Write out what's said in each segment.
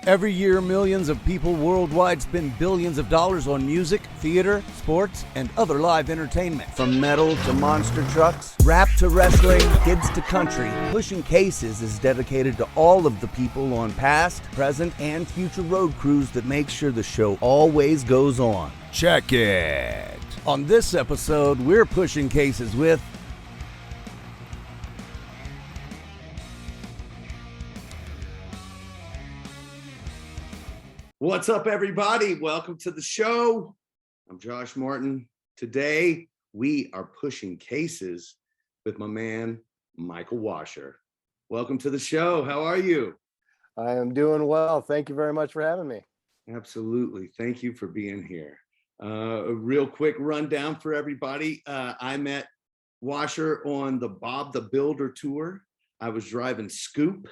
Every year, millions of people worldwide spend billions of dollars on music, theater, sports, and other live entertainment. From metal to monster trucks, rap to wrestling, kids to country, Pushing Cases is dedicated to all of the people on past, present, and future road crews that make sure the show always goes on. Check it! On this episode, we're pushing cases with What's up, everybody? Welcome to the show. I'm Josh Martin. Today, we are pushing cases with my man, Michael Washer. Welcome to the show. How are you? I am doing well. Thank you very much for having me. Absolutely. Thank you for being here. A real quick rundown for everybody. I met Washer on the Bob the Builder tour. I was driving Scoop.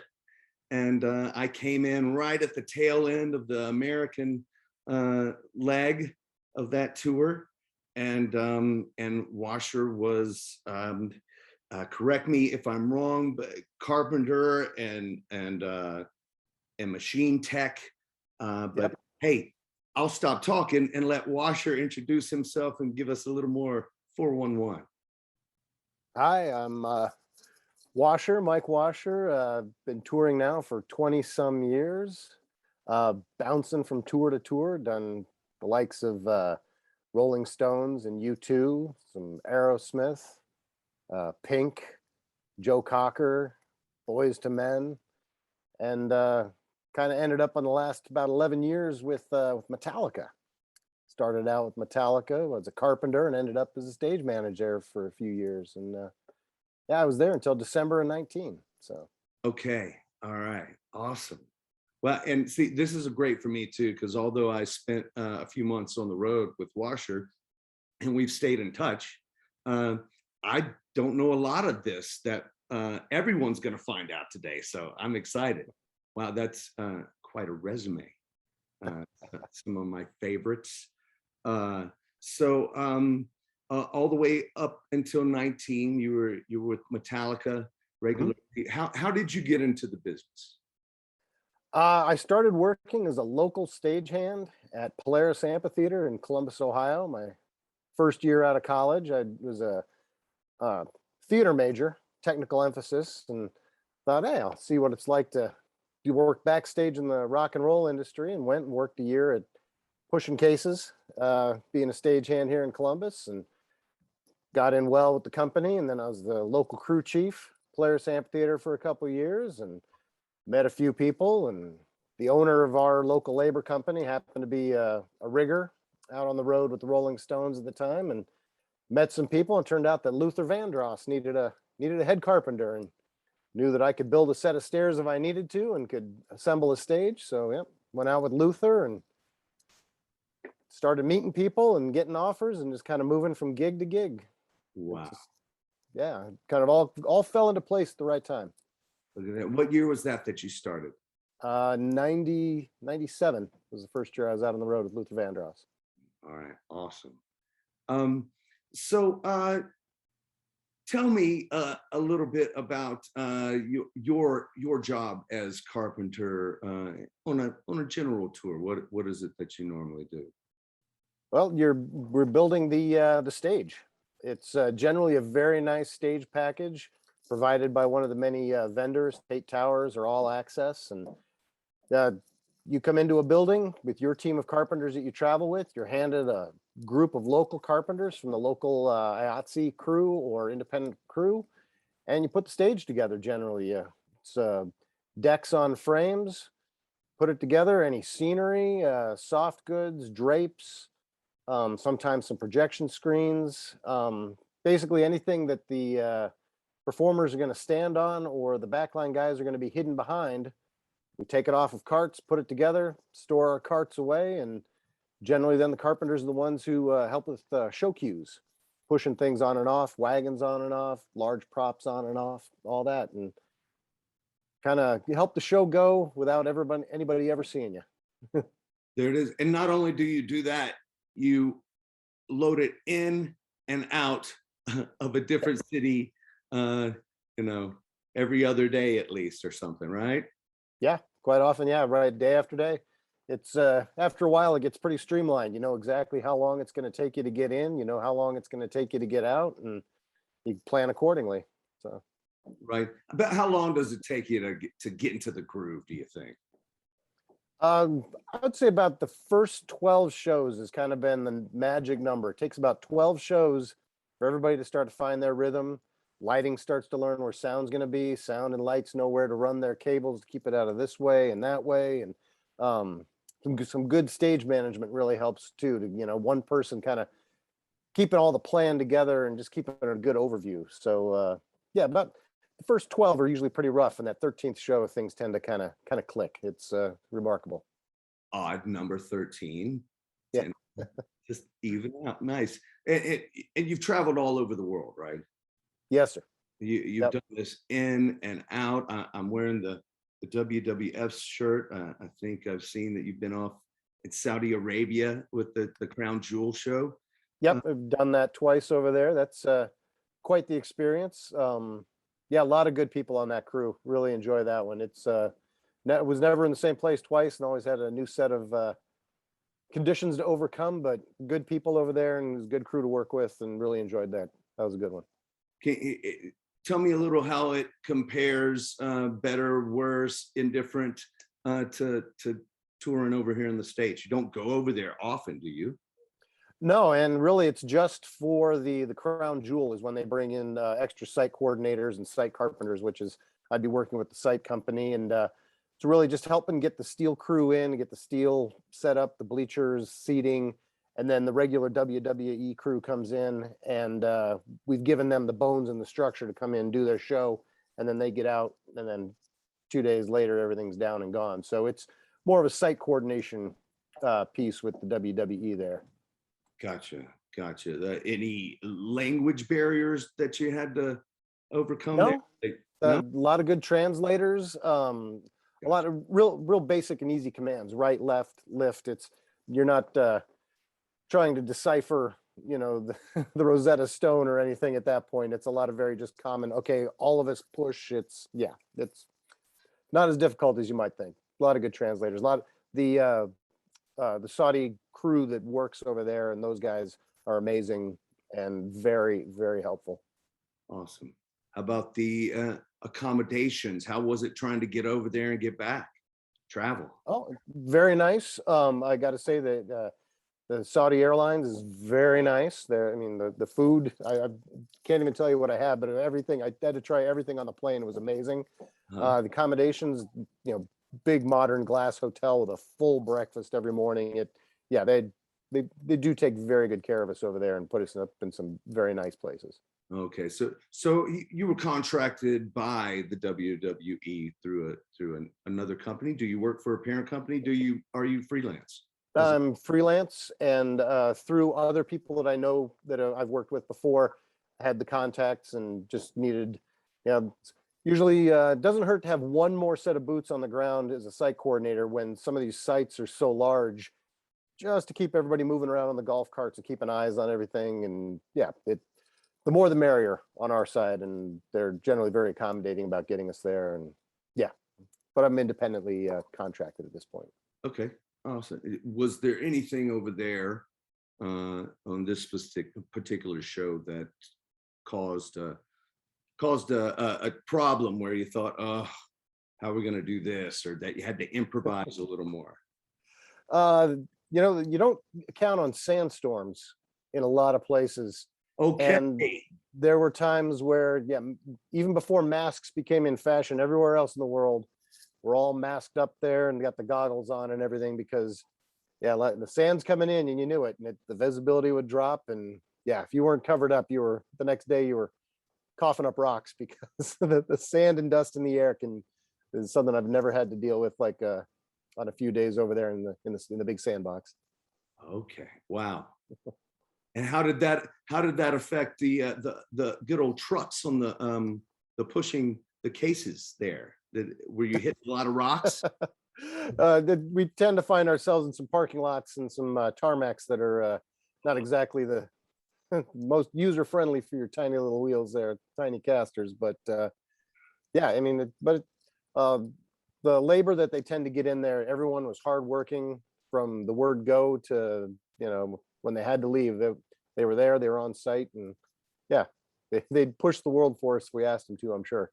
And I came in right at the tail end of the American leg of that tour, and Washer was, correct me if I'm wrong, but carpenter and machine tech. But yep. Hey, I'll stop talking and let Washer introduce himself and give us a little more 411. Hi, I'm Washer, Mike Washer. Been touring now for 20 some years, bouncing from tour to tour, done the likes of Rolling Stones and U2, some Aerosmith, Pink, Joe Cocker, Boys to Men, and kind of ended up on the last about 11 years with Metallica. Started out with Metallica, was a carpenter, and ended up as a stage manager for a few years. And yeah, I was there until December of 19. So. Okay. All right. Awesome. Well, and see, this is great for me too, because although I spent a few months on the road with Washer and we've stayed in touch, I don't know a lot of this that everyone's going to find out today. So I'm excited. Wow, that's quite a resume. Some of my favorites. All the way up until 19, you were with Metallica regularly. Mm-hmm. How did you get into the business? I started working as a local stagehand at Polaris Amphitheater in Columbus, Ohio. My first year out of college, I was a theater major, technical emphasis, and thought, hey, I'll see what it's like to do work backstage in the rock and roll industry, and went and worked a year at Pushing Cases, being a stagehand here in Columbus, and got in well with the company. And then I was the local crew chief, Polaris Amphitheater, for a couple of years, and met a few people. And the owner of our local labor company happened to be a rigger out on the road with the Rolling Stones at the time, and met some people. And turned out that Luther Vandross needed a head carpenter, and knew that I could build a set of stairs if I needed to, and could assemble a stage. So yeah, went out with Luther and started meeting people and getting offers, and just kind of moving from gig to gig. Wow. Yeah, kind of all fell into place at the right time. Look at that. What year was that you started? 97 was the first year I was out on the road with Luther Vandross. All right, awesome. Tell me a little bit about your job as carpenter on a general tour. What is it that you normally do? Well, we're building the stage. It's generally a very nice stage package provided by one of the many vendors, Tate Towers or All Access. And you come into a building with your team of carpenters that you travel with. You're handed a group of local carpenters from the local IATSE crew or independent crew, and you put the stage together generally. It's decks on frames, put it together, any scenery, soft goods, drapes, sometimes some projection screens, basically anything that the performers are going to stand on or the backline guys are going to be hidden behind. We take it off of carts, put it together, store our carts away, and generally then the carpenters are the ones who help with show cues, pushing things on and off, wagons on and off, large props on and off, all that, and kind of help the show go without anybody ever seeing you. There it is. And not only do you do that, you load it in and out of a different city, every other day at least or something, right? Yeah, quite often, yeah, right, day after day. It's after a while, it gets pretty streamlined. You know exactly how long it's going to take you to get in. You know how long it's going to take you to get out, and you plan accordingly. So, Right. About how long does it take you to get into the groove, do you think? I would say about the first 12 shows has kind of been the magic number. It takes about 12 shows for everybody to start to find their rhythm. Lighting starts to learn where sound's going to be. Sound and lights know where to run their cables to keep it out of this way and that way. And some good stage management really helps too. To one person kind of keeping all the plan together and just keeping a good overview. So yeah, about the first 12 are usually pretty rough, and that 13th show things tend to kind of click. It's remarkable. Odd number 13. Yeah. 10, just even out. Nice. And you've traveled all over the world, right? Yes, sir. You've Yep. done this in and out. I'm wearing the WWF shirt. I think I've seen that you've been off in Saudi Arabia with the Crown Jewel show. Yep, I've done that twice over there. That's quite the experience. Yeah, a lot of good people on that crew. Really enjoy that one. It's was never in the same place twice, and always had a new set of conditions to overcome. But good people over there, and it was a good crew to work with, and really enjoyed that. That was a good one. Tell me a little how it compares, better, worse, indifferent, to touring over here in the States. You don't go over there often, do you? No, and really, it's just for the crown jewel is when they bring in extra site coordinators and site carpenters, which is I'd be working with the site company, and it's really just helping get the steel crew in, get the steel set up, the bleachers, seating, and then the regular WWE crew comes in, and we've given them the bones and the structure to come in, do their show, and then they get out, and then 2 days later, everything's down and gone. So it's more of a site coordination piece with the WWE there. Gotcha. Any language barriers that you had to overcome No, there? a lot of good translators. A lot of real basic and easy commands: right, left, lift. You're not trying to decipher, the Rosetta Stone or anything at that point. It's a lot of very just common. Okay, all of us push. It's not as difficult as you might think. A lot of good translators. A lot of the Saudi crew that works over there, and those guys are amazing and very, very helpful. Awesome. How about the accommodations? How was it trying to get over there and get back? Travel. Oh, very nice. I got to say that the Saudi Airlines is very nice. There, I mean, the food. I can't even tell you what I had, but everything I had to try everything on the plane. It was amazing. The accommodations, big modern glass hotel with a full breakfast every morning. They do take very good care of us over there and put us up in some very nice places. Okay, so you were contracted by the WWE through another company. Do you work for a parent company? Are you freelance? I'm freelance, and through other people that I know that I've worked with before, I had the contacts and just needed, usually it doesn't hurt to have one more set of boots on the ground as a site coordinator when some of these sites are so large, just to keep everybody moving around on the golf carts and keeping eyes on everything. And the more the merrier on our side, and they're generally very accommodating about getting us there. And but I'm independently contracted at this point. Okay, awesome. Was there anything over there on this particular show that caused a problem where you thought, oh, how are we going to do this, or that you had to improvise a little more? You don't count on sandstorms in a lot of places. Okay. And there were times where, even before masks became in fashion everywhere else in the world, we're all masked up there and got the goggles on and everything because, the sand's coming in and you knew it, and the visibility would drop. And if you weren't covered up, the next day you were coughing up rocks because the sand and dust in the air is something I've never had to deal with, like on a few days over there in the big sandbox. Okay. Wow. And how did that affect the good old trucks on the pushing the cases there? Were you hitting a lot of rocks? We tend to find ourselves in some parking lots and some tarmacs that are not exactly the most user friendly for your tiny little wheels there, tiny casters. But the labor that they tend to get in there, everyone was hardworking from the word go to, when they had to leave, they were there, they were on site, and yeah, they'd push the world for us if we asked them to, I'm sure.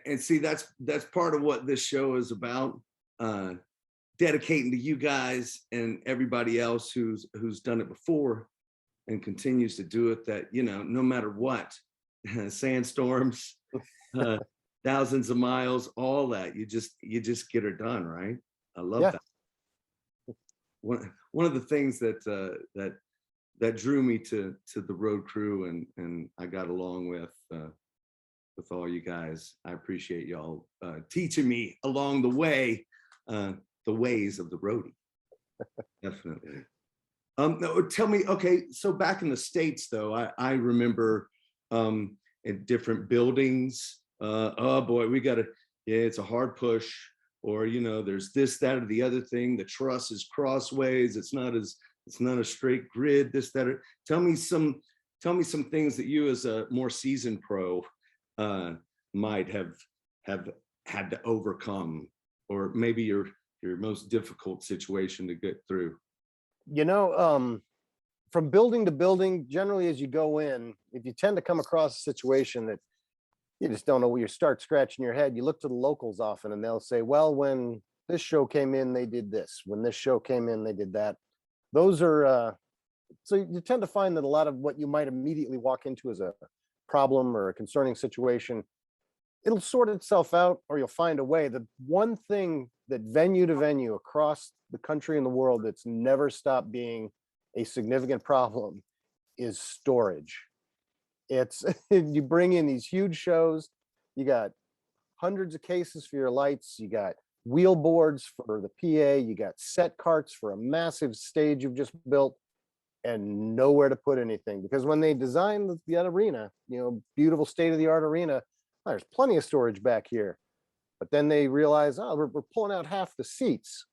And see, that's part of what this show is about. Dedicating to you guys and everybody else who's done it before and continues to do it, that, no matter what, sandstorms, thousands of miles, all that, you just get her done, right? I love Yeah. that. One of the things that drew me to the road crew, and I got along with all you guys. I appreciate y'all teaching me along the way the ways of the roadie. Definitely. No, tell me, okay, so back in the States though, I remember in different buildings, oh boy, it's a hard push, or there's this, that, or the other thing. The truss is crossways. It's not a straight grid, this, that, or tell me some things that you, as a more seasoned pro, might have had to overcome, or maybe your most difficult situation to get through. From building to building, generally as you go in, if you tend to come across a situation that you just don't know where you start scratching your head, you look to the locals often and they'll say, well, when this show came in, they did this. When this show came in, they did that. Those are, so you tend to find that a lot of what you might immediately walk into as a problem or a concerning situation, it'll sort itself out, or you'll find a way. The one thing that venue to venue across the country and the world that's never stopped being a significant problem is storage. It's you bring in these huge shows, you got hundreds of cases for your lights, you got wheel boards for the PA, you got set carts for a massive stage you've just built, and nowhere to put anything. Because when they designed the arena, beautiful state-of-the-art arena, there's plenty of storage back here. But then they realize, oh, we're pulling out half the seats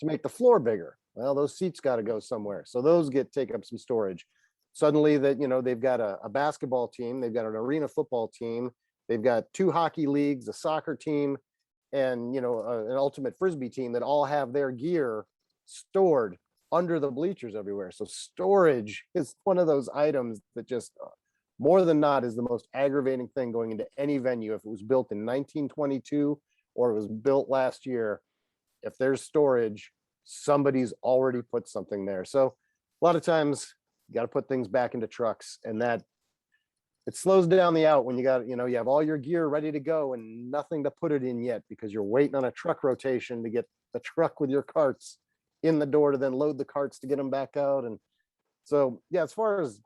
to make the floor bigger. Well, those seats got to go somewhere. So those take up some storage. Suddenly that, they've got a basketball team, they've got an arena football team, they've got 2 hockey leagues, a soccer team, and, an ultimate Frisbee team that all have their gear stored under the bleachers everywhere. So storage is one of those items that just more than not is the most aggravating thing going into any venue. If it was built in 1922 or it was built last year, if there's storage, somebody's already put something there. So a lot of times you got to put things back into trucks, and that it slows down the out when you got, you have all your gear ready to go and nothing to put it in yet because you're waiting on a truck rotation to get the truck with your carts in the door to then load the carts to get them back out. And so, yeah, as far as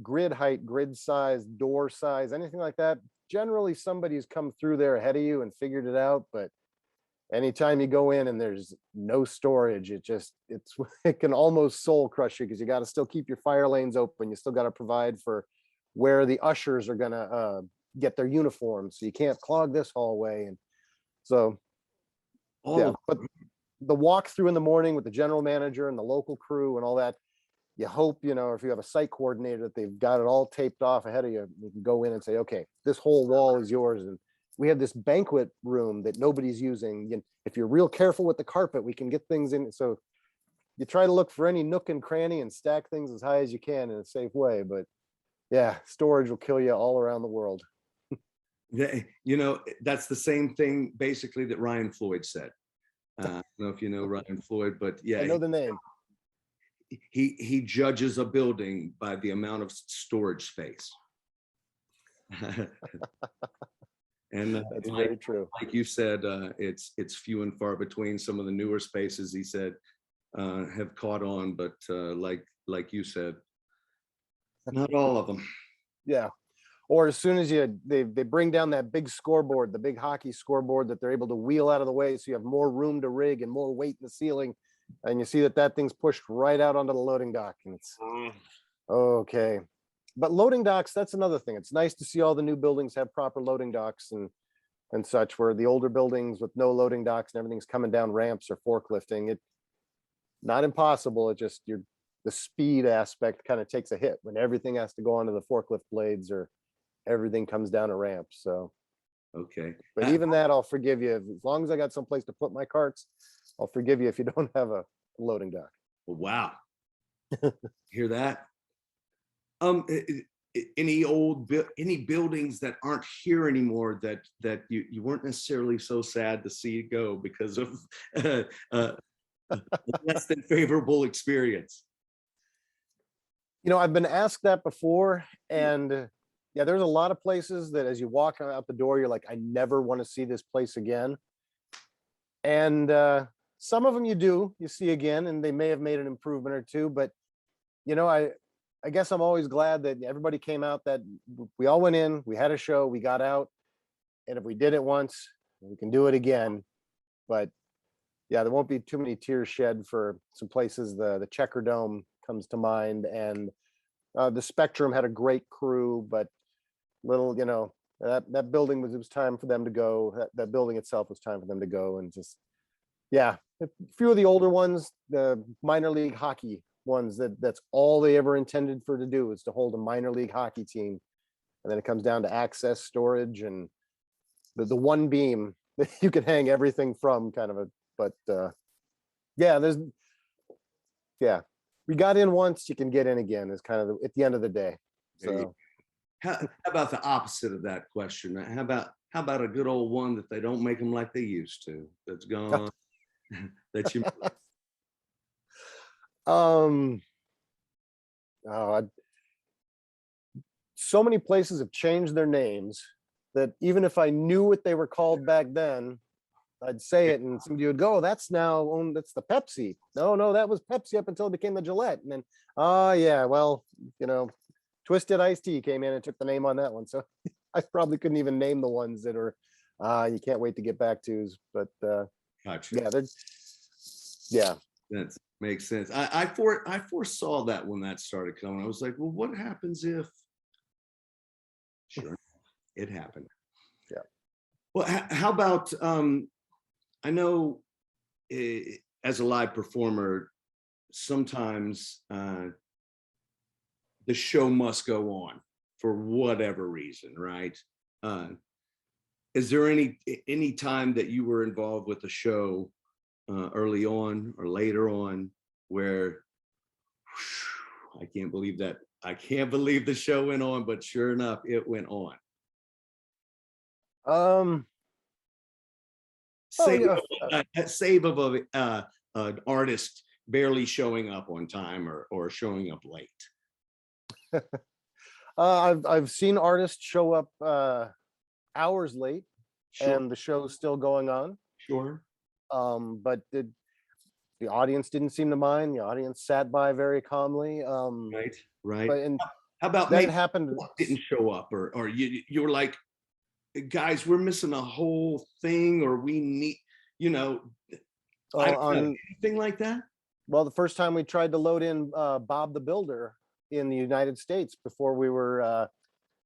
grid height, grid size, door size, anything like that, generally somebody's come through there ahead of you and figured it out. But anytime you go in and there's no storage, it can almost soul crush you, because you got to still keep your fire lanes open. You still got to provide for where the ushers are going to get their uniforms, so you can't clog this hallway. And so but the walkthrough in the morning with the general manager and the local crew and all that, you hope, if you have a site coordinator, that they've got it all taped off ahead of you. You can go in and say, okay, this whole wall is yours, and we have this banquet room that nobody's using. If you're real careful with the carpet, we can get things in. So you try to look for any nook and cranny and stack things as high as you can in a safe way. But yeah, storage will kill you all around the world. That's the same thing basically that Ryan Floyd said. I don't know if you know Ryan Floyd, but yeah, I know the name. He judges a building by the amount of storage space. And that's very true. Like you said, it's few and far between. Some of the newer spaces, he said, have caught on, but like you said, not all of them. Yeah. Or as soon as they bring down that big scoreboard, the big hockey scoreboard that they're able to wheel out of the way, so you have more room to rig and more weight in the ceiling, and you see that thing's pushed right out onto the loading dock, and it's okay. But loading docks, that's another thing. It's nice to see all the new buildings have proper loading docks and such, where the older buildings with no loading docks and everything's coming down ramps or forklifting. It not impossible. It just the speed aspect kind of takes a hit when everything has to go onto the forklift blades or everything comes down a ramp. So Okay. But even that, I'll forgive you. As long as I got some place to put my carts, I'll forgive you if you don't have a loading dock. Wow. Hear that? Any buildings that aren't here anymore that you weren't necessarily so sad to see it go because of less than favorable experience? I've been asked that before, and yeah, there's a lot of places that as you walk out the door, you're like, I never want to see this place again. And some of them you see again, and they may have made an improvement or two, but I guess I'm always glad that everybody came out, that we all went in, we had a show, we got out, and if we did it once, we can do it again. But yeah, there won't be too many tears shed for some places. The Checker Dome comes to mind, and the Spectrum had a great crew, but little, that building it was time for them to go. That building itself was time for them to go, and just yeah, a few of the older ones, the minor league hockey ones, that's all they ever intended for to do, is to hold a minor league hockey team, and then it comes down to access, storage, and the one beam that you can hang everything from, kind of a. But yeah, we got in once, you can get in again, is kind of at the end of the day. So how about the opposite of that question? How about a good old one that they don't make them like they used to, that's gone? That you oh, so many places have changed their names that even if I knew what they were called back then, I'd say it and somebody would go, that's the Pepsi. No, that was Pepsi up until it became the Gillette. And then, yeah, well, Twisted Iced Tea came in and took the name on that one. So I probably couldn't even name the ones that are, you can't wait to get back to. But gotcha. Yeah, that makes sense. I foresaw that when that started coming. I was like, well, what happens if? Sure, it happened. Yeah. Well, how about I know as a live performer, sometimes the show must go on for whatever reason, right? Is there any time that you were involved with the show early on or later on where I can't believe the show went on, but sure enough, it went on? Save of an artist barely showing up on time or showing up late. I've seen artists show up hours late, Sure. and the show's still going on. Sure. But the audience didn't seem to mind. The audience sat by very calmly. Right. But how about that maybe happened? Didn't show up, or you were like, guys, we're missing a whole thing, or we need, I don't know, anything like that? Well, the first time we tried to load in Bob the Builder in the United States before we were,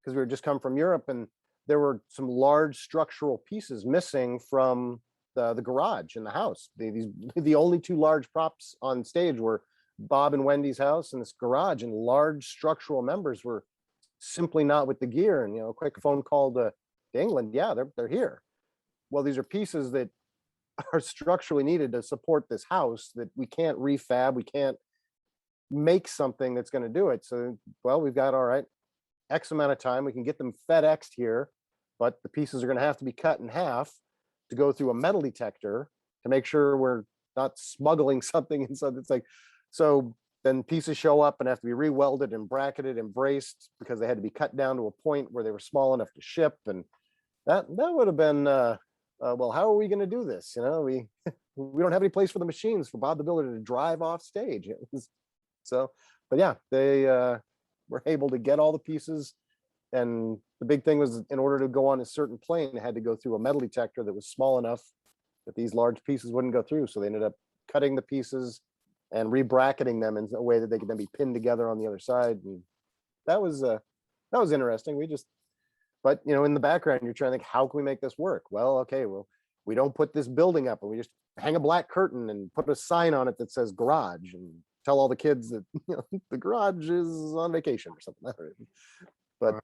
because we were just come from Europe, and there were some large structural pieces missing from the garage in the house. The only two large props on stage were Bob and Wendy's house and this garage, and large structural members were simply not with the gear. And a quick phone call to England, yeah, they're here. Well, these are pieces that are structurally needed to support this house that we can't refab, we can't make something that's going to do it. So, well, we've got, all right, X amount of time, we can get them FedExed here, but the pieces are going to have to be cut in half to go through a metal detector to make sure we're not smuggling something. And so it's like, so then pieces show up and have to be re-welded and bracketed and braced because they had to be cut down to a point where they were small enough to ship. And that would have been, well, how are we going to do this? We don't have any place for the machines for Bob the Builder to drive off stage. It was so, but yeah, they were able to get all the pieces. And the big thing was, in order to go on a certain plane, it had to go through a metal detector that was small enough that these large pieces wouldn't go through. So they ended up cutting the pieces and re-bracketing them in a way that they could then be pinned together on the other side. And that was interesting. But in the background, you're trying to think, how can we make this work? Well, okay, we don't put this building up, and we just hang a black curtain and put a sign on it that says garage, and tell all the kids that the garage is on vacation or something. But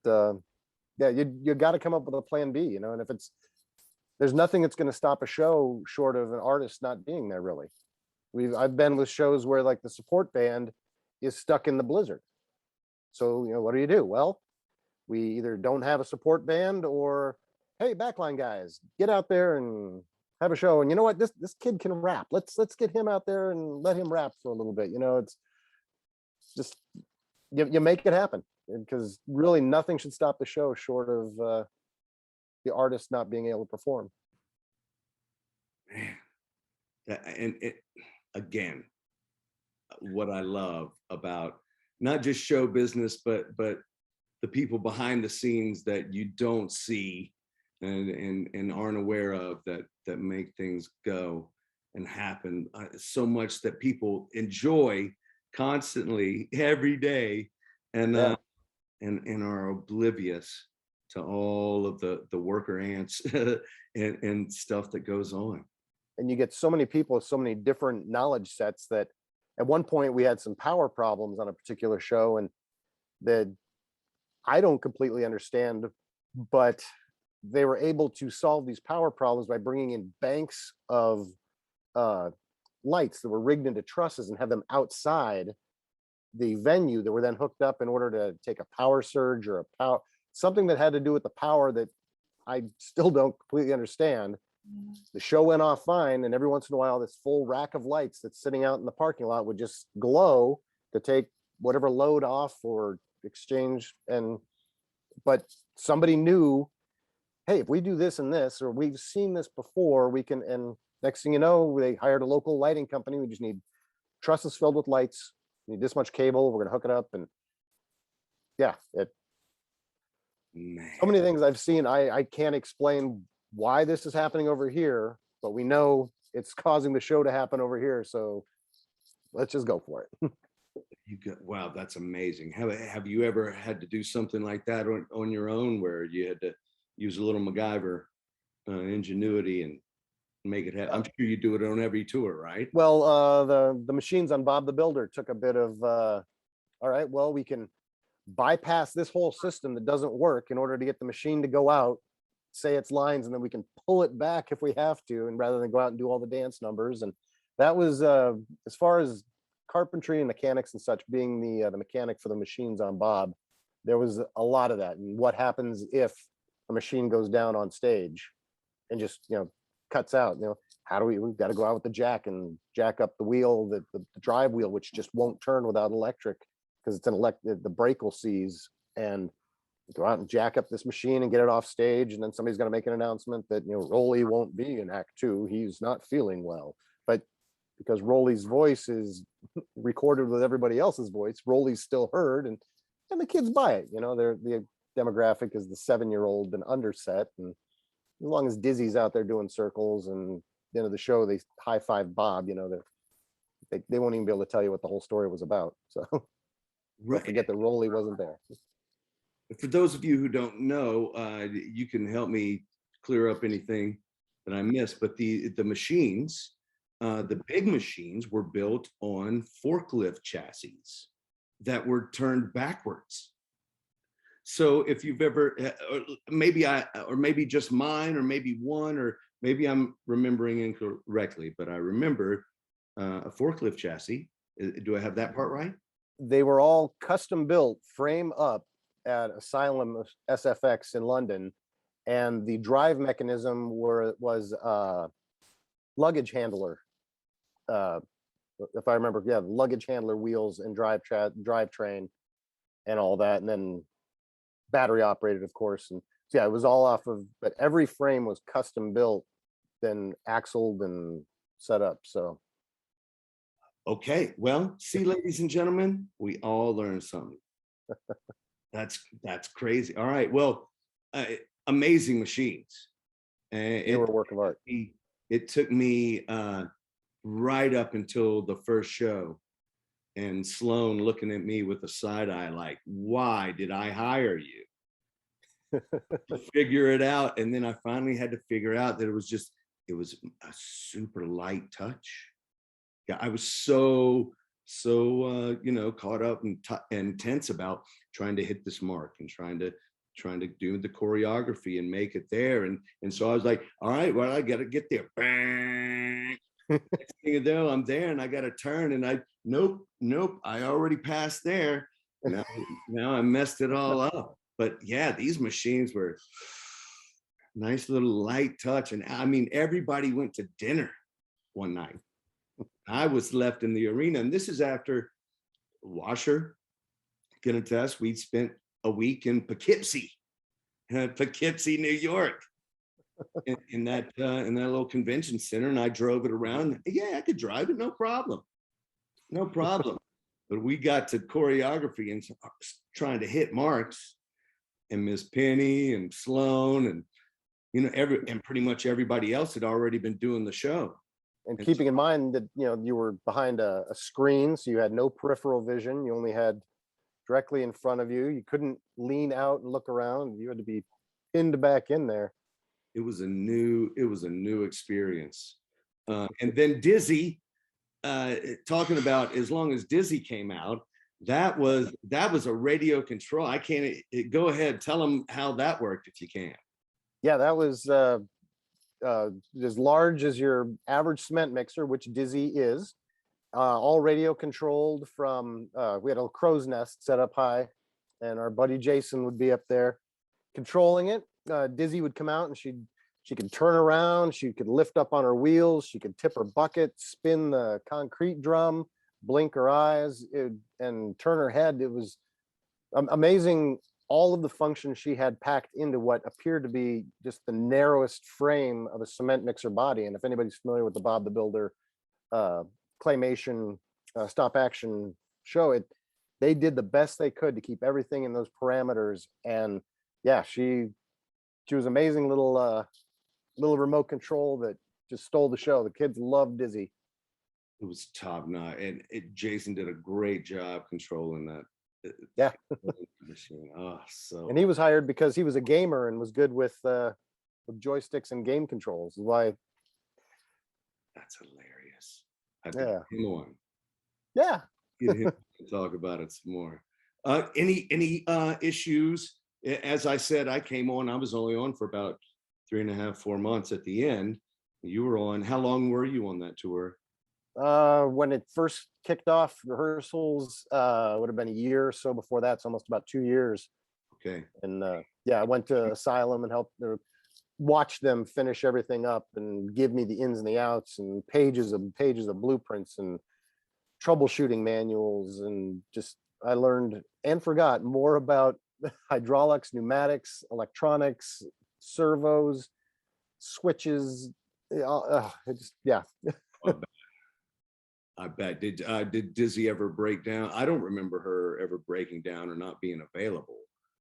Yeah, you got to come up with a plan B, you know, and if there's nothing that's going to stop a show short of an artist not being there, really. I've been with shows where like the support band is stuck in the blizzard. So, you know, what do? Well, we either don't have a support band, or, hey, backline guys, get out there and have a show. And you know what? This kid can rap. Let's get him out there and let him rap for a little bit. You know, it's just you make it happen, because really nothing should stop the show short of the artist not being able to perform. Man, and again, what I love about not just show business, but the people behind the scenes that you don't see and aren't aware of, that make things go and happen so much that people enjoy constantly every day, and Yeah. and are oblivious to all of the worker ants and stuff that goes on. And you get so many people with so many different knowledge sets that at one point we had some power problems on a particular show, and that I don't completely understand, but they were able to solve these power problems by bringing in banks of lights that were rigged into trusses and have them outside the venue that were then hooked up in order to take a power surge or something that had to do with the power that I still don't completely understand. The show went off fine, and every once in a while this full rack of lights that's sitting out in the parking lot would just glow to take whatever load off or exchange. But somebody knew, hey, if we do this and this, or we've seen this before, we can. And next thing you know, they hired a local lighting company. We just need trusses filled with lights, we need this much cable, we're gonna hook it up. And yeah, so many things I've seen. I can't explain why this is happening over here, but we know it's causing the show to happen over here, so let's just go for it. Wow, that's amazing. Have you ever had to do something like that on your own, where you had to use a little MacGyver ingenuity and make it happen? I'm sure you do it on every tour, right? Well, the machines on Bob the Builder took a bit of all right, well, we can bypass this whole system that doesn't work in order to get the machine to go out, say its lines, and then we can pull it back if we have to, and rather than go out and do all the dance numbers. And that was as far as carpentry and mechanics and such, being the mechanic for the machines on Bob, there was a lot of that. And what happens if a machine goes down on stage and just, you know, cuts out? You know, how do we've got to go out with the jack and jack up the wheel, the drive wheel, which just won't turn without electric, because it's the brake will seize, and go out and jack up this machine and get it off stage. And then somebody's going to make an announcement that, you know, Rolly won't be in Act 2, he's not feeling well. But because Rolly's voice is recorded with everybody else's voice, Rolly's still heard, and the kids buy it. You know, the demographic is the 7-year-old and under set, and as long as Dizzy's out there doing circles, and the end of the show they high five Bob, you know, they won't even be able to tell you what the whole story was about. So don't forget that Rolly wasn't there. For those of you who don't know, you can help me clear up anything that I missed. But the machines, the big machines, were built on forklift chassis that were turned backwards. So if you've ever, maybe just mine, or maybe one, or maybe I'm remembering incorrectly, but I remember a forklift chassis. Do I have that part right? They were all custom built, frame up, at Asylum SFX in London, and the drive mechanism was luggage handler. If I remember, yeah, luggage handler wheels and drivetrain and all that, and then battery operated, of course. And so, yeah, it was all off of, but every frame was custom built, then axled and set up. So okay, well, see, ladies and gentlemen, we all learned something. That's crazy. All right, well, amazing machines. they were a work of art. It took me right up until the first show, and Sloan looking at me with a side eye like, why did I hire you? To figure it out. And then I finally had to figure out that it was a super light touch. Yeah, I was so you know, caught up and tense about trying to hit this mark and trying to trying to do the choreography and make it there. And so I was like, all right, well, I got to get there. Bang. Next thing you know, I'm there and I got to turn and nope, I already passed there. Now I messed it all up. But yeah, these machines were nice little light touch. And I mean, everybody went to dinner one night. I was left in the arena. And this is after Washer can attest, we'd spent a week in Poughkeepsie, New York, in that little convention center. And I drove it around. Yeah, I could drive it, no problem. But we got to choreography and trying to hit marks, and Miss Penny and Sloan and and pretty much everybody else had already been doing the show. And keeping in mind that you were behind a screen, so you had no peripheral vision. You only had directly in front of you. You couldn't lean out and look around. You had to be pinned back in there. It was a new experience. And then Dizzy, talking about as long as Dizzy came out, that was a radio control. I can't go ahead, tell them how that worked if you can. Yeah, that was as large as your average cement mixer, which Dizzy is. All radio controlled from, we had a crow's nest set up high, and our buddy Jason would be up there controlling it. Dizzy would come out and she could turn around, she could lift up on her wheels, she could tip her bucket, spin the concrete drum, blink her eyes, and turn her head. It was amazing, all of the functions she had packed into what appeared to be just the narrowest frame of a cement mixer body. And if anybody's familiar with the Bob the Builder claymation stop action show, they did the best they could to keep everything in those parameters. And yeah, she was amazing little remote control that just stole the show. The kids loved Dizzy. It was top notch, and Jason did a great job controlling that. Yeah. Machine. Oh, so. And he was hired because he was a gamer and was good with joysticks and game controls. Why? That's hilarious. Yeah. Him on. Yeah. Get him to talk about it some more. Any issues? As I said, I came on. I was only on for about 3.5, 4 months. At the end, you were on. How long were you on that tour? When it first kicked off, rehearsals would have been a year or so. Before that, it's almost about 2 years. Okay. And yeah, I went to Asylum and helped watch them finish everything up and give me the ins and the outs and pages of blueprints and troubleshooting manuals. And just I learned and forgot more about hydraulics, pneumatics, electronics, servos, switches. Yeah. I bet. Did Dizzy ever break down? I don't remember her ever breaking down or not being available.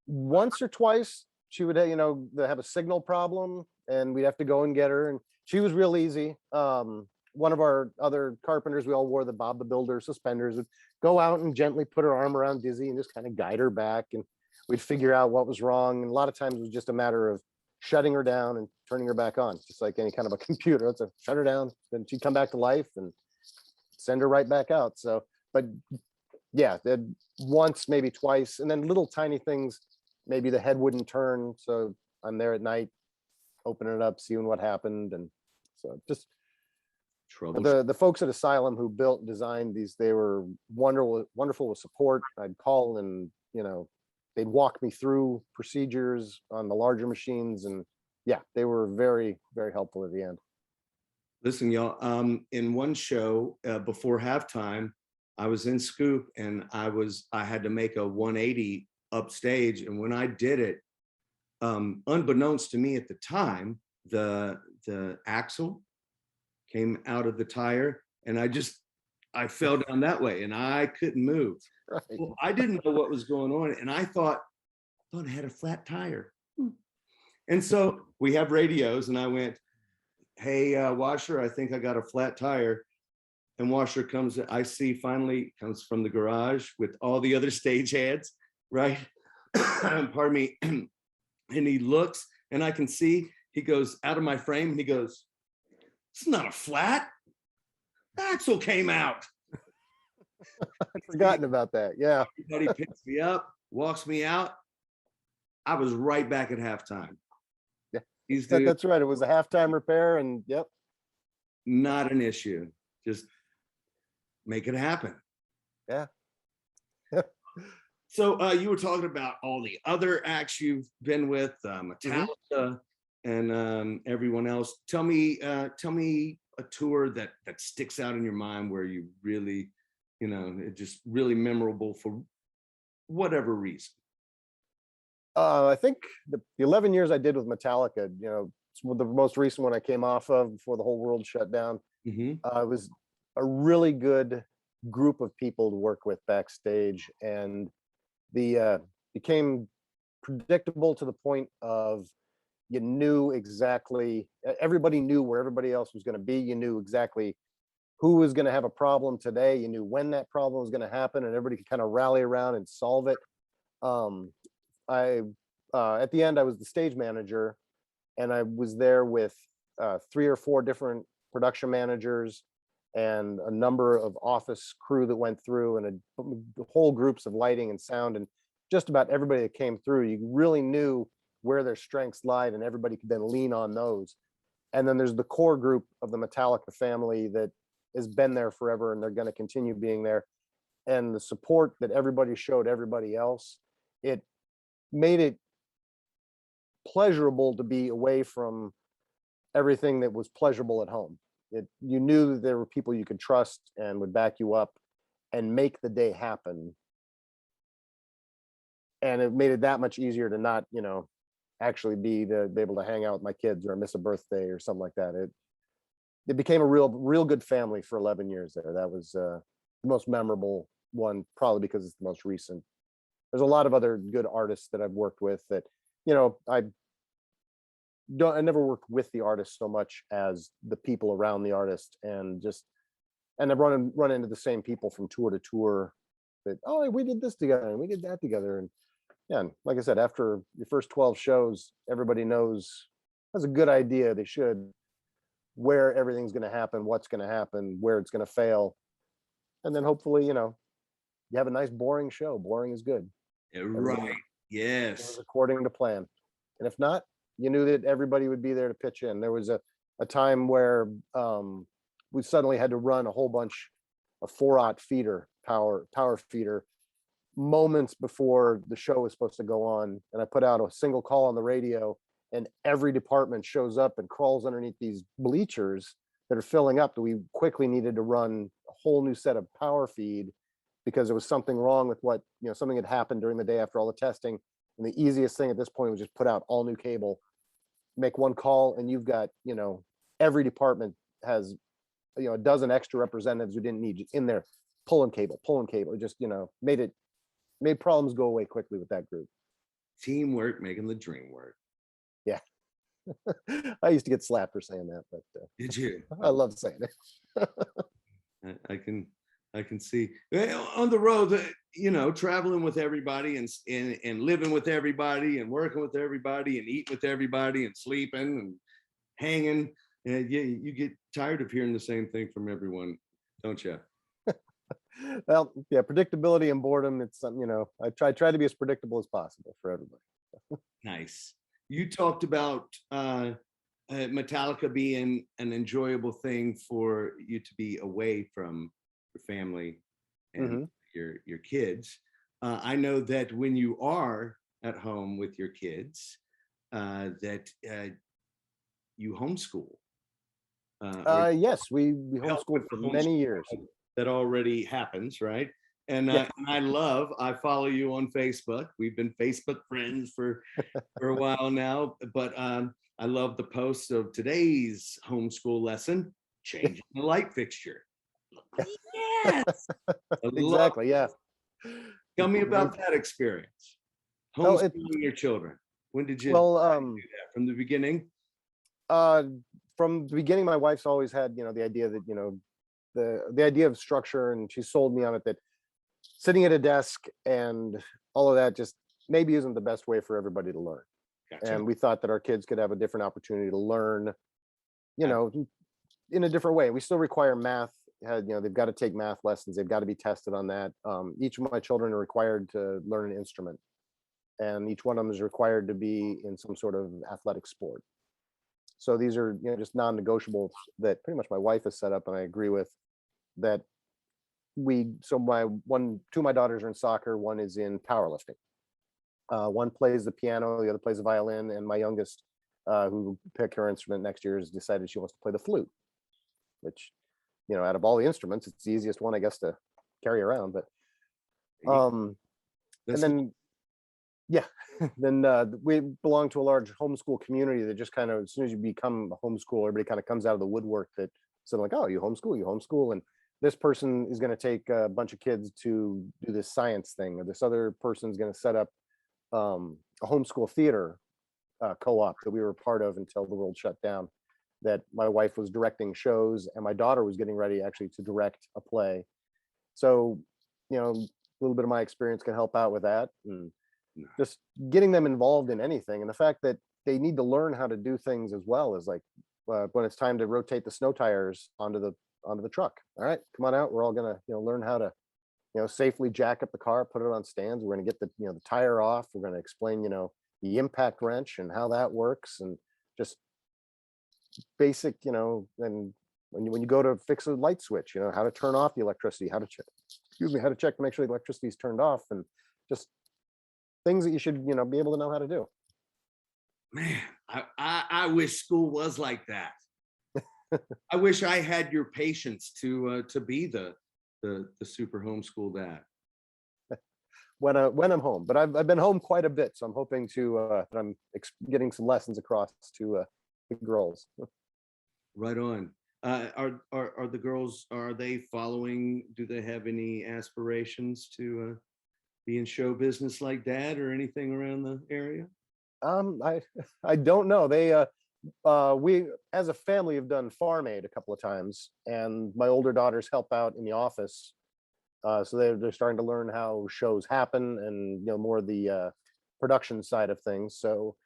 Once or twice she would, they have a signal problem and we'd have to go and get her. And she was real easy. One of our other carpenters, we all wore the Bob the Builder suspenders, would go out and gently put her arm around Dizzy and just kind of guide her back. And we'd figure out what was wrong. And a lot of times it was just a matter of shutting her down and turning her back on, just like any kind of a computer. It's a shut her down, then she'd come back to life and send her right back out. So, but yeah, once, maybe twice, and then little tiny things, maybe the head wouldn't turn. So I'm there at night, opening it up, seeing what happened. And so just the folks at Asylum who built and designed these, they were wonderful with support. I'd call and, they'd walk me through procedures on the larger machines. And yeah, they were very, very helpful at the end. Listen, y'all, in one show before halftime, I was in Scoop and I had to make a 180 upstage. And when I did it, unbeknownst to me at the time, the axle came out of the tire and I fell down that way and I couldn't move. Right. Well, I didn't know what was going on. And I thought I had a flat tire. And so we have radios and I went, hey, Washer, I think I got a flat tire. And Washer comes, I see finally comes from the garage with all the other stageheads, right? Pardon me. And he looks and I can see, he goes out of my frame and he goes, it's not a flat. The axle came out. I'd forgotten about that. Yeah. Everybody picks me up, walks me out. I was right back at halftime. Yeah, These dudes, that's right. It was a halftime repair, and yep. not an issue. Just make it happen. Yeah. So you were talking about all the other acts you've been with, Metallica and everyone else. Tell me a tour that sticks out in your mind where you really, it just really memorable for whatever reason. I think the 11 years I did with Metallica, it's the most recent one I came off of before the whole world shut down. Mm-hmm. It was a really good group of people to work with backstage, and the became predictable to the point of you knew exactly, everybody knew where everybody else was going to be. You knew exactly who was going to have a problem today. You knew when that problem was going to happen, and everybody could kind of rally around and solve it. I at the end, I was the stage manager, and I was there with 3 or 4 different production managers and a number of office crew that went through, and whole groups of lighting and sound, and just about everybody that came through. You really knew where their strengths lied, and everybody could then lean on those. And then there's the core group of the Metallica family that has been there forever, and they're going to continue being there. And the support that everybody showed everybody else, it made it pleasurable to be away from everything that was pleasurable at home. You knew that there were people you could trust and would back you up and make the day happen. And it made it that much easier to not, actually be able to hang out with my kids or miss a birthday or something like that. It became a real good family for 11 years there. That was the most memorable one, probably because it's the most recent. There's a lot of other good artists that I've worked with that, I never worked with the artist so much as the people around the artist, and I've run into the same people from tour to tour that, oh, we did this together and we did that together. And yeah, and like I said, after your first 12 shows, everybody knows, has a good idea, they should, where everything's going to happen, what's going to happen, where it's going to fail. And then hopefully, you have a nice boring show. Boring is good. Right. Yes. According to plan. And if not, you knew that everybody would be there to pitch in. There was a time where we suddenly had to run a whole bunch of 4-aught feeder, power feeder, moments before the show was supposed to go on. And I put out a single call on the radio, and every department shows up and crawls underneath these bleachers that are filling up, that we quickly needed to run a whole new set of power feed because there was something wrong with what, something had happened during the day after all the testing. And the easiest thing at this point was just put out all new cable, make one call, and you've got, every department has, a dozen extra representatives who didn't need you in there pulling cable. It just, made problems go away quickly with that group. Teamwork making the dream work. Yeah. I used to get slapped for saying that, but did you? I love saying it. I can see on the road, traveling with everybody and living with everybody and working with everybody and eating with everybody and sleeping and hanging. And you get tired of hearing the same thing from everyone, don't you? Well, yeah, predictability and boredom. It's something, I try to be as predictable as possible for everybody. Nice. You talked about Metallica being an enjoyable thing for you to be away from your family and your kids. I know that when you are at home with your kids, that you homeschool. Yes, we homeschooled for many years. That already happens, right? And I follow you on Facebook. We've been Facebook friends for a while now, but I love the post of today's homeschool lesson, changing the light fixture. Yes. Exactly. Yeah. Tell me about that experience. Homeschooling your children. When did you do that? From the beginning? From the beginning, my wife's always had, the idea that, the idea of structure, and she sold me on it, that sitting at a desk and all of that just maybe isn't the best way for everybody to learn. Gotcha. And we thought that our kids could have a different opportunity to learn, in a different way. We still require math. They've got to take math lessons. They've got to be tested on that. Each of my children are required to learn an instrument. and each one of them is required to be in some sort of athletic sport. So these are, just non-negotiables that pretty much my wife has set up, and I agree with that. So two of my daughters are in soccer, one is in powerlifting. One plays the piano, the other plays the violin, and my youngest, who picked her instrument next year, has decided she wants to play the flute, which, out of all the instruments, it's the easiest one, I guess, to carry around. But and then, yeah, then we belong to a large homeschool community that just kind of, as soon as you become a homeschool, everybody kind of comes out of the woodwork that said like, oh, you homeschool. And this person is going to take a bunch of kids to do this science thing, or this other person is going to set up a homeschool theater co-op that we were part of until the world shut down, that my wife was directing shows and my daughter was getting ready actually to direct a play. So, a little bit of my experience can help out with that, and just getting them involved in anything. And the fact that they need to learn how to do things as well, as like when it's time to rotate the snow tires onto the truck. All right, come on out. We're all gonna learn how to safely jack up the car, put it on stands. We're gonna get the the tire off. We're gonna explain the impact wrench and how that works, and just basic and when you go to fix a light switch, how to turn off the electricity, how to check to make sure the electricity is turned off, and just things that you should be able to know how to do. Man, I wish school was like that. I wish I had your patience to be the super homeschool dad. When I'm home, but I've been home quite a bit, so I'm hoping to that I'm getting some lessons across to the girls. Right on. Are the girls, are they following? Do they have any aspirations to be in show business like dad, or anything around the area? I don't know. They we as a family have done Farm Aid a couple of times, and my older daughters help out in the office. So they're starting to learn how shows happen, and more of the production side of things. So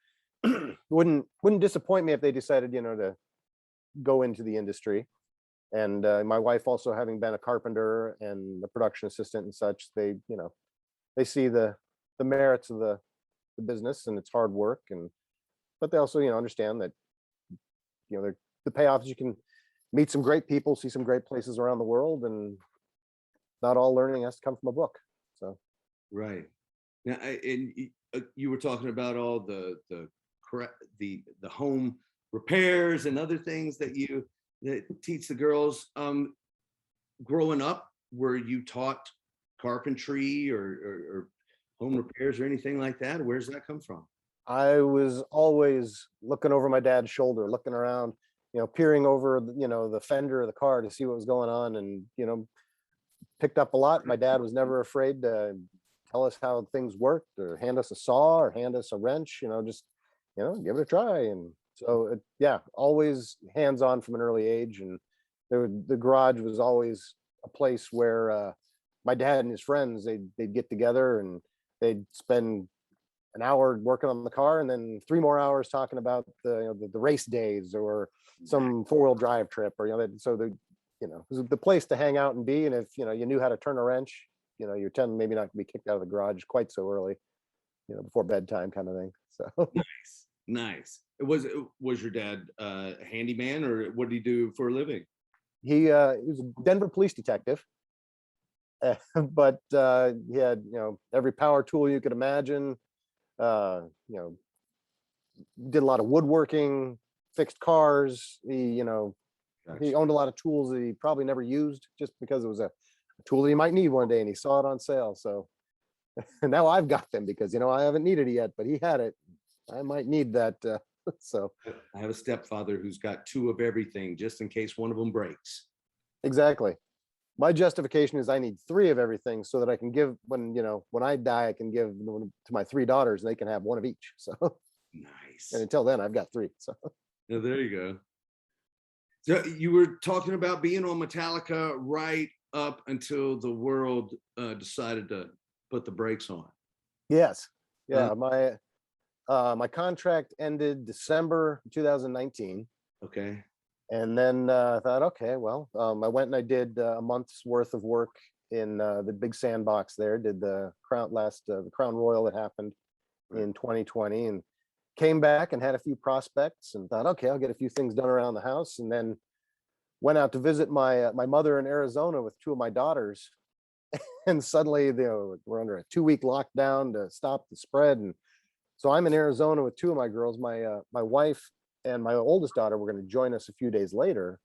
wouldn't disappoint me if they decided to go into the industry. And my wife, also having been a carpenter and a production assistant and such, they see the merits of the business, and it's hard work, but they also understand that the payoff is you can meet some great people, see some great places around the world, and not all learning has to come from a book. So right now, and you were talking about all the home repairs and other things that teach the girls. Growing up, were you taught carpentry or home repairs or anything like that? Where's that come from? I was always looking over my dad's shoulder, looking around, peering over the fender of the car to see what was going on, and picked up a lot. My dad was never afraid to tell us how things worked, or hand us a saw, or hand us a wrench, just give it a try. And so always hands-on from an early age. And the garage was always a place where my dad and his friends, they'd get together and they'd spend an hour working on the car, and then 3 more hours talking about the race days, or some 4-wheel drive trip, or so it was the place to hang out and be. And if you knew how to turn a wrench, you tend maybe not to be kicked out of the garage quite so early, before bedtime, kind of thing. So nice. Was your dad a handyman, or what did he do for a living? He was a Denver police detective, but he had every power tool you could imagine. Did a lot of woodworking, fixed cars. He he owned a lot of tools that he probably never used, just because it was a tool that he might need one day, and he saw it on sale. So now I've got them, because I haven't needed it yet, but he had it. I might need that. So I have a stepfather who's got 2 of everything, just in case one of them breaks. exactly. My justification is I need 3 of everything, so that I can give when I die, I can give to my 3 daughters, and they can have 1 of each. So Nice. and until then, I've got 3. So Yeah, there you go. So you were talking about being on Metallica right up until the world decided to put the brakes on. yes, yeah. My contract ended December 2019. Okay. And then I thought, okay, well, I went and I did a month's worth of work in the big sandbox there. Did the Crown Royal that happened in 2020, and came back and had a few prospects and thought, okay, I'll get a few things done around the house, and then went out to visit my mother in Arizona with two of my daughters, and suddenly we're under a 2-week lockdown to stop the spread, and so I'm in Arizona with two of my girls. My wife and my oldest daughter were going to join us a few days later,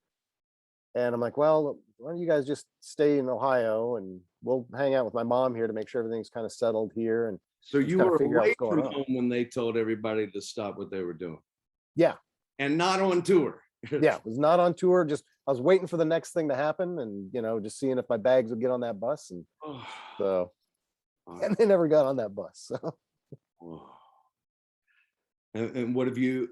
and I'm like, well, why don't you guys just stay in Ohio and we'll hang out with my mom here to make sure everything's kind of settled here, and So just you kind of were figure out away what's going from on. home when they told everybody to stop what they were doing, Yeah, and not on tour. yeah, was not on tour. Just I was waiting for the next thing to happen, and just seeing if my bags would get on that bus, and Oh, so and they never got on that bus. So oh. And what have you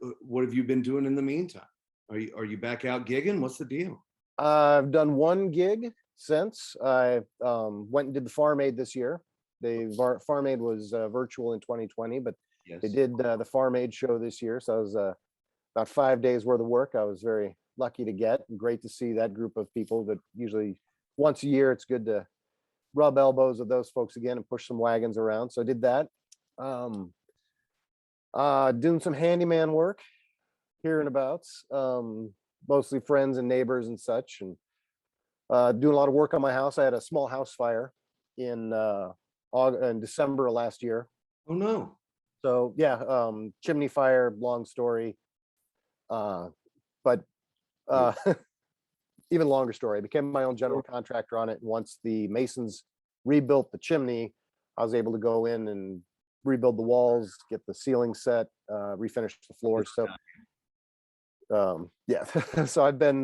been doing in the meantime? Are you back out gigging? What's the deal? I've done one gig since I went and did the Farm Aid this year. The Farm Aid was virtual in 2020, but Yes. they did the Farm Aid show this year. So it was about 5 days worth of work. I was very lucky to get, and great to see that group of people that usually once a year, it's good to rub elbows with those folks again and push some wagons around. So I did that. Doing some handyman work here and abouts, mostly friends and neighbors and such, and doing a lot of work on my house. I had a small house fire in December of last year. Oh no. So yeah, chimney fire, long story. But even longer story. I became my own general contractor on it. And once the masons rebuilt the chimney, I was able to go in and rebuild the walls, get the ceiling set, refinish the floors. So yeah, so I've been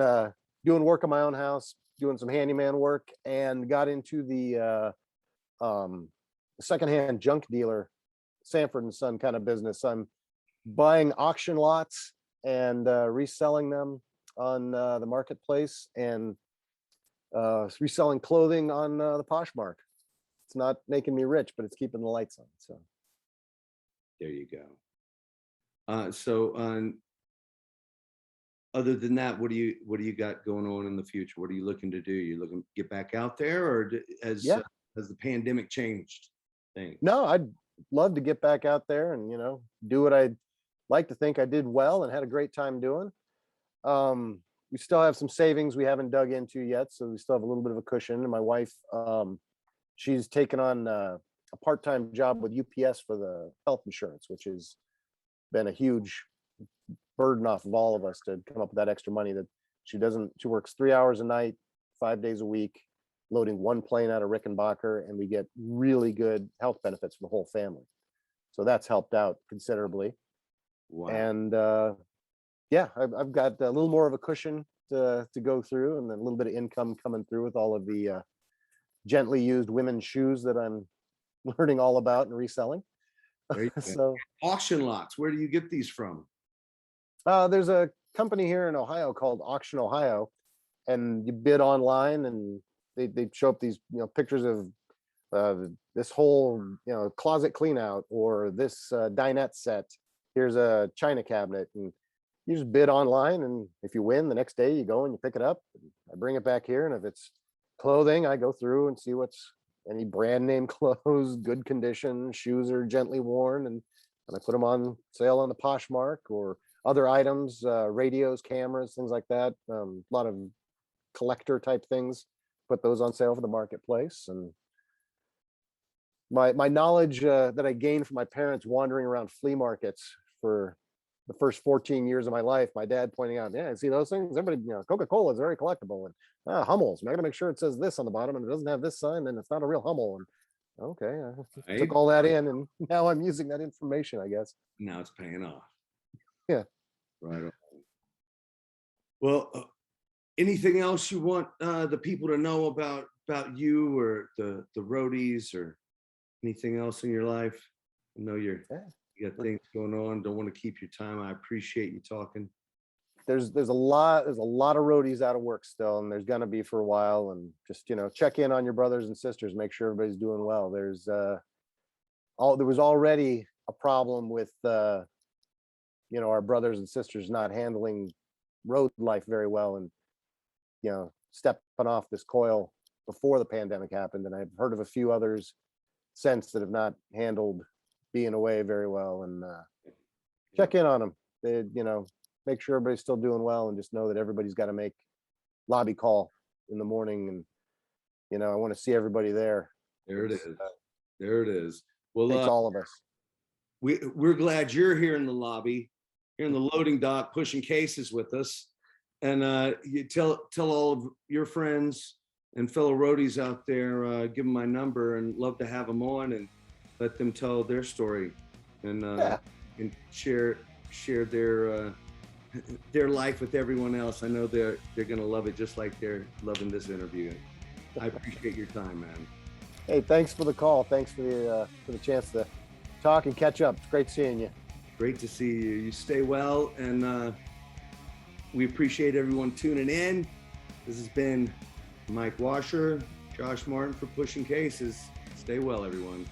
doing work on my own house, doing some handyman work, and got into the secondhand junk dealer, Sanford and Son kind of business. I'm buying auction lots and reselling them on the marketplace, and reselling clothing on the Poshmark. It's not making me rich, but it's keeping the lights on. So There you go. Other than that, what do you got going on in the future? What are you looking to do? You looking to get back out there, or has the pandemic changed things? no, I'd love to get back out there and do what I like to think I did well and had a great time doing. We still have some savings we haven't dug into yet, so we still have a little bit of a cushion. And my wife, she's taken on a part-time job with UPS for the health insurance, which has been a huge burden off of all of us to come up with that extra money. That she works 3 hours a night, 5 days a week, loading one plane out of Rickenbacker, and we get really good health benefits for the whole family. So that's helped out considerably. Wow. And yeah, I've got a little more of a cushion to go through, and then a little bit of income coming through with all of the gently used women's shoes that I'm learning all about and reselling. So auction lots, where do you get these from? there's a company here in Ohio called Auction Ohio, and you bid online, and they show up these pictures of this whole closet clean out, or this dinette set. Here's a china cabinet, and you just bid online, and if you win, the next day you go and you pick it up. I bring it back here, and if it's clothing, I go through and see what's any brand name clothes, good condition, shoes are gently worn, and I put them on sale on the Poshmark, or other items, radios, cameras, things like that. A lot of collector type things, put those on sale for the marketplace. And my knowledge that I gained from my parents wandering around flea markets for the first 14 years of my life, my dad pointing out, yeah, see those things? Everybody, Coca-Cola is very collectible, and Hummels, I gotta make sure it says this on the bottom, and it doesn't have this sign, then it's not a real Hummel. And okay, I took all that in, and now I'm using that information, I guess. Now it's paying off. Yeah. Right on. Well, anything else you want the people to know about you, or the roadies, or anything else in your life? I know you got things going on. Don't want to keep your time. I appreciate you talking. There's a lot of roadies out of work still, and there's gonna be for a while. And just check in on your brothers and sisters, make sure everybody's doing well. There was already a problem with our brothers and sisters not handling road life very well, and stepping off this coil before the pandemic happened. And I've heard of a few others since that have not handled being away very well, and check in on them. Make sure everybody's still doing well, and just know that everybody's got to make lobby call in the morning, and I want to see everybody there. There it is. There it is. Well, Takes all of us. we're glad you're here in the lobby, here in the loading dock, pushing cases with us. And you tell all of your friends and fellow roadies out there, give them my number, and love to have them on and let them tell their story and share their life with everyone else. I know they're gonna love it just like they're loving this interview. I appreciate your time, man. Hey, thanks for the call. Thanks for the chance to talk and catch up. It's great seeing you. Great to see you. You stay well, and we appreciate everyone tuning in. This has been Mike Washer, Josh Martin for Pushing Cases. Stay well, everyone.